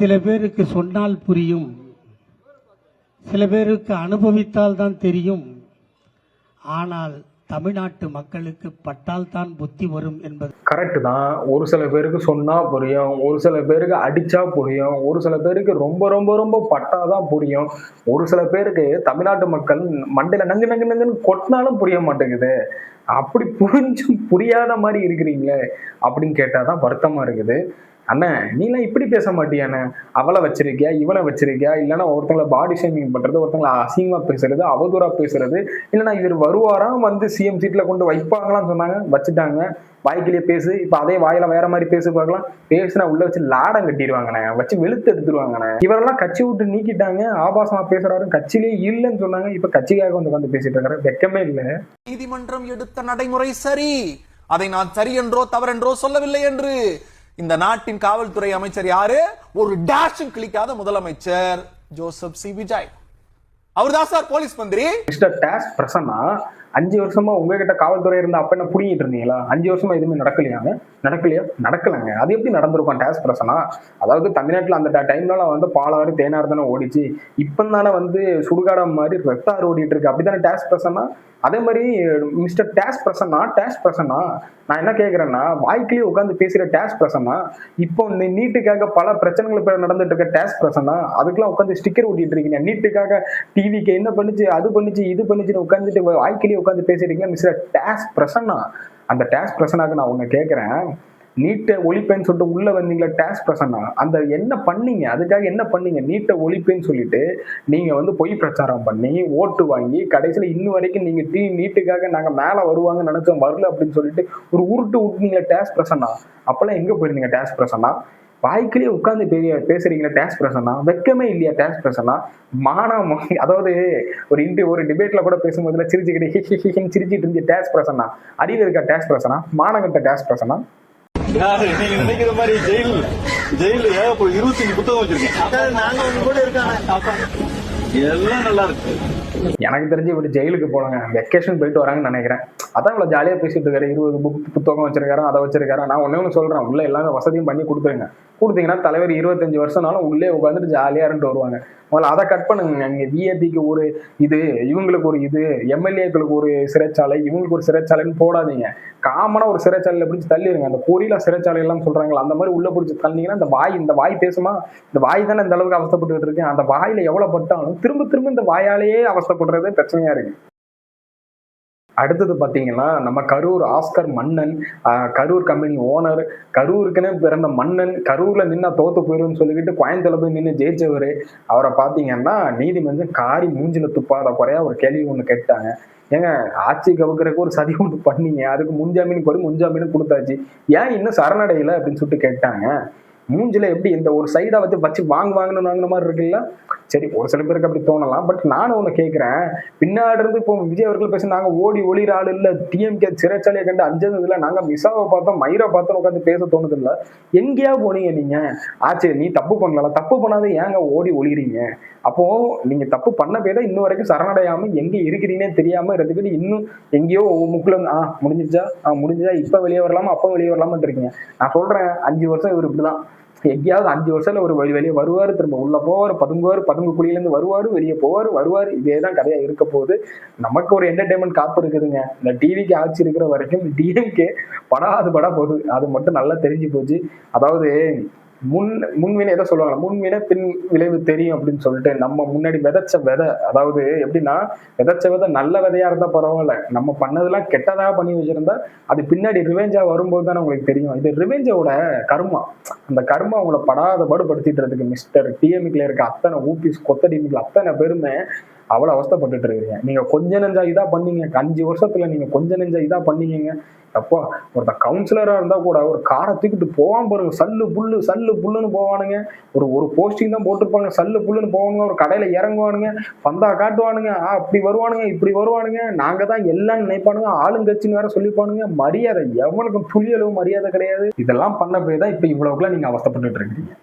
சில பேருக்கு சொன்னால் புரியும், சில பேருக்கு அனுபவித்தால் தான் தெரியும். ஆனால் தமிழ்நாட்டு மக்களுக்கு பட்டால் தான் புத்தி வரும் என்பது கரெக்ட் தான். ஒரு சில பேருக்கு சொன்னா புரியும், ஒரு சில பேருக்கு அடிச்சா புரியும், ஒரு சில பேருக்கு ரொம்ப ரொம்ப ரொம்ப பட்டாதான் புரியும், ஒரு சில பேருக்கு தமிழ்நாட்டு மக்கள் மண்டையில நங்கு நங்கு நங்குன்னு கொட்டினாலும் புரிய மாட்டேங்குது. அப்படி புரிஞ்சும் புரியாத மாதிரி இருக்கிறீங்களே அப்படின்னு கேட்டாதான் வருத்தமா இருக்குது. அண்ணே, நீலாம் இப்படி பேச மாட்டியாண்ணே? அவளை வச்சிருக்கியா, இவனை வச்சிருக்கியா, இல்லைன்னா ஒருத்தங்களை பாடி ஷேமிங் பண்றது, ஒருத்தங்களை அசிங்கமா பேசுறது, அவதூறா பேசுறது, இல்லைன்னா இவர் வருவாராம் வந்து சிஎம் சீட்ல கொண்டு வைப்பாங்களான்னு சொன்னாங்க, வச்சுட்டாங்க. வாய்க்கிலேயே பேசு, இப்ப அதே வாயில வேற மாதிரி பேசு பார்க்கலாம். பேசுனா உள்ள வச்சு லாடம் கட்டிடுவாங்கண்ணே, வச்சு வெளுத்து எடுத்துருவாங்கண்ணே. இவரெல்லாம் கட்சி விட்டு நீக்கிட்டாங்க, ஆபாசமா பேசுறாரு, கட்சியிலே இல்லைன்னு சொன்னாங்க, இப்ப கட்சிக்காக வந்து பேசிட்டு இருக்காரு. வெக்கமே இல்லை. நீதிமன்றம் எடுத்த நடைமுறை சரி, அதை நான் சரி என்றோ தவறென்றோ சொல்லவில்லை என்று இந்த நாட்டின் காவல்துறை அமைச்சர் யாரு? ஒரு டேஷும் கிளிக்காத முதலமைச்சர் ஜோசப் சி விஜய். அவர்தான் சார் போலீஸ் மந்திரி. மிஸ்டர் டேஸ் பிரசன்னா, 5 வருஷமா உங்ககிட்ட காவல்துறை இருந்தா அப்ப என்ன புடிங்கிட்டு இருந்தீங்களா? 5 வருஷமா எதுவுமே நடக்கலையாங்க? நடக்கலங்க. அது எப்படி நடந்திருக்கும் டேஸ் பிரசன்னா? அதாவது தமிழ்நாட்டுல அந்த டைம்ல வந்து பாலாறு தேனாறு தானே ஓடிச்சு, இப்ப தானே வந்து சுடுகாடம் மாதிரி ரத்தாறு ஓடிட்டு இருக்கு, அப்படித்தானே டேஸ் பிரசன்னா? அதே மாதிரி மிஸ்டர் டேஸ் பிரசன்னா, நான் என்ன கேட்கிறேன்னா, வாய்க்கிலேயே உட்காந்து பேசுற டேஸ் பிரசன்னா, இப்போ இந்த நீட்டுக்காக பல பிரச்சனைகள் நடந்துட்டு இருக்க டேஸ் பிரசன்னா, அதுக்கெல்லாம் உட்காந்து ஸ்டிக்கர் ஓட்டிட்டு இருக்கீங்க. நீட்டுக்காக டிவிக்கு என்ன பண்ணுச்சு, அது பண்ணுச்சு, இது பண்ணுச்சுன்னு உட்காந்துட்டு வாய்க்கிலேயே உட்காந்து பேசிட்டீங்க மிஸ்டர் டேஸ் பிரசன்னா. அந்த டேஸ் பிரசன்னாக்கு நான் ஒண்ணு கேட்கிறேன், நீட்டை ஒழிப்பேன்னு சொல்லிட்டு உள்ள வந்தீங்களா டேஸ் பிரசன்னா, அந்த என்ன பண்ணீங்க? அதுக்காக என்ன பண்ணீங்க? நீட்டை ஒழிப்பேன்னு சொல்லிட்டு நீங்க வந்து பொய் பிரச்சாரம் பண்ணி ஓட்டு வாங்கி கடைசியில இன்னும் வரைக்கும் நீங்க நீட்டுக்காக நாங்க மேல வருவாங்கன்னு நினைச்சோம், வரல அப்படின்னு சொல்லிட்டு ஒரு உருட்டு விட்டுனீங்களா டேஸ் பிரசன்னா. அப்பெல்லாம் எங்க போயிருந்தீங்க டேஸ் பிரசன்னா? வாய்க்கிலேயே உட்காந்து பேசுறீங்களா டேஸ் பிரசன்னா? வெக்கமே இல்லையா டேஸ் பிரசன்னா? மானம். அதாவது ஒரு டிபேட்ல கூட பேசும்போதுல சிரிச்சுக்கிட்டு இருந்த டேஸ் பிரசன்னா, அறிவு இருக்கா டேஸ் பிரசன்னா? மானகட்ட டேஸ் பிரசன்னா. நீங்க நினைக்கிற மாதிரி ஜெயில 25 புத்தகம் வச்சிருக்கேன், நாங்க உங்க கூட இருக்காங்க, எல்லாம் நல்லா இருக்கு. எனக்கு தெரிஞ்சு இப்படி ஜெயிலுக்கு போனாங்க, வெக்கேஷன் போயிட்டு வராங்கன்னு நினைக்கிறேன். அதான் இவ்வளவு ஜாலியா பேசிட்டு இருக்காரு. 20 புத்தகம் வச்சிருக்காரு, அதை வச்சிருக்காரு. நான் ஒண்ணு சொல்றேன், உள்ள எல்லாமே வசதியும் பண்ணி கொடுத்தீங்கன்னா தலைவர் 25 வருஷம்னாலும் உள்ளே உட்காந்துட்டு ஜாலியா இருந்துட்டு வருவாங்க. முதல்ல அதை கட் பண்ணுங்க. இங்க விஏபிக்கு ஒரு இது, இவங்களுக்கு ஒரு இது, எம்எல்ஏக்களுக்கு ஒரு சிறைச்சாலை, இவங்களுக்கு ஒரு சிறைச்சாலைன்னு போடாதீங்க. காமனா ஒரு சிறைச்சாலையில பிடிச்சி தள்ளிடுங்க. அந்த பொரியலா சிறைச்சாலை எல்லாம் சொல்றாங்களா, அந்த மாதிரி உள்ள பிடிச்சி தள்ளிங்கன்னா இந்த வாய் பேசுமா? இந்த வாய் தானே இந்த அளவுக்கு அவஸ்தப்பட்டு இருக்கேன். அந்த வாயில எவ்வளவு பட்டாலும் திரும்ப இந்த வாயாலேயே அவஸ்தப்படுறதே பிரச்சனையா இருக்கு. அடுத்தது பாத்தீங்கன்னா, நம்ம கரூர் ஆஸ்கர் மன்னன், கரூர் கம்பெனி ஓனர், கரூருக்குன்னு பிறந்த மன்னன், கரூர்ல நின்னா தோத்து போயிருன்னு சொல்லிக்கிட்டு கோயம்புத்தூர்ல போய் நின்று ஜெயிச்சவரு, அவரை பாத்தீங்கன்னா நீதிமன்றம் காரி மூஞ்சில துப்பாத குறையா ஒரு கேள்வி ஒண்ணு கேட்டாங்க. ஏங்க, ஆட்சி கவுக்கிறதுக்கு ஒரு சதி ஒன்று பண்ணீங்க, அதுக்கு முன்ஜாமீன் போய் முன்ஜாமீன் கொடுத்தாச்சு, ஏன் இன்னும் சரணடையில அப்படின்னு சொல்லிட்டு கேட்டாங்க. மூஞ்சில எப்படி இந்த ஒரு சைடா வச்சு வாங்கின மாதிரி இருக்குல்ல? சரி, ஒரு சில பேருக்கு அப்படி தோணலாம். பட் நானும் ஒண்ணு கேட்கிறேன், பின்னாடி இருந்து இப்போ விஜய் அவர்கள் பேச நாங்க ஓடி ஒளிர ஆள் இல்ல, டிஎம்கே சிறைச்சாலையை கண்டு அஞ்சது இல்ல, நாங்க மிசாவை பார்த்தோம், மயிரை பார்த்தோம் உட்காந்து பேச தோணுது இல்ல. எங்கேயா போனீங்க நீங்க? ஆச்சு, நீ தப்பு பண்ணலாம், தப்பு பண்ணாத ஏங்க ஓடி ஒளிறீங்க? அப்போ நீங்க தப்பு பண்ண பேர் இன்னும் வரைக்கும் சரணடையாம எங்க இருக்கிறீங்கன்னே தெரியாம இருந்துக்கிட்டு இன்னும் எங்கேயோ முக்குல முடிஞ்சா இப்ப வெளியே வரலாமா அப்ப வெளியே வரலாமான்னு இருக்கீங்க. நான் சொல்றேன், 5 வருஷம் இவர் இப்படிதான் எங்கேயாவது 5 வருஷத்துல ஒரு வெளியே வருவாரு, திரும்ப உள்ள போவாரு, பதுங்கு குழியில இருந்து வருவாரு, வெளியே போவாரு. இதேதான் கதையா இருக்க போகுது. நமக்கு ஒரு என்டர்டைன்மெண்ட் காப்பு இருக்குதுங்க. இந்த டிவிக்கு ஆட்சி இருக்கிற வரைக்கும் டிஎம்கே பட போகுது, அது மட்டும் நல்லா தெரிஞ்சு போச்சு. அதாவது முன்வினை ஏதோ சொல்லுவாங்க, முன்வினை பின் விளைவு தெரியும் அப்படின்னு சொல்லிட்டு நம்ம முன்னாடி விதைச்ச விதை, அதாவது எப்படின்னா விதைச்ச விதை நல்ல விதையா இருந்தா பரவாயில்ல, நம்ம பண்ணதெல்லாம் கெட்டதாக பண்ணி வச்சிருந்தா அது பின்னாடி ரிவெஞ்சா வரும்போது தானே உங்களுக்கு தெரியும். இது ரிவெஞ்சோட கர்மா. அந்த கர்மா அவங்கள படாத பாடுபடுத்திட்டு இருக்கு. மிஸ்டர் டிஎம்கேல இருக்க அத்தனை ஊபிஸ் கொத்த டிஎம்கே அத்தனை பேருமே அவ்வளவு அவஸ்தப்பட்டுட்டு இருக்கீங்க. நீங்க கொஞ்ச நெஞ்சா இதா பண்ணீங்க, 5 வருஷத்துல நீங்க கொஞ்ச நெஞ்சா இதா பண்ணீங்க. அப்போ ஒருத்தன் கவுன்சிலரா இருந்தா கூட ஒரு காரை தூக்கிட்டு போவான் பாருங்க, சல்லு புல்லுன்னு போவானுங்க. ஒரு போஸ்டிங் தான் போட்டிருப்பாங்க, சல்லு புல்லுன்னு போவானுங்க. ஒரு கடையில இறங்குவானுங்க, பந்தா காட்டுவானுங்க, அப்படி வருவானுங்க, இப்படி வருவானுங்க, நாங்க தான் எல்லாம் நினைப்பானுங்க, ஆளுங்கட்சின்னு வேற சொல்லிப்பானுங்க. மரியாதை எவனுக்கும் துளியளவு மரியாதை கிடையாது. இதெல்லாம் பண்ண போய் தான் இப்ப இவ்வளவுக்குலாம் நீங்க அவஸ்தப்பட்டுட்டு இருக்கீங்க.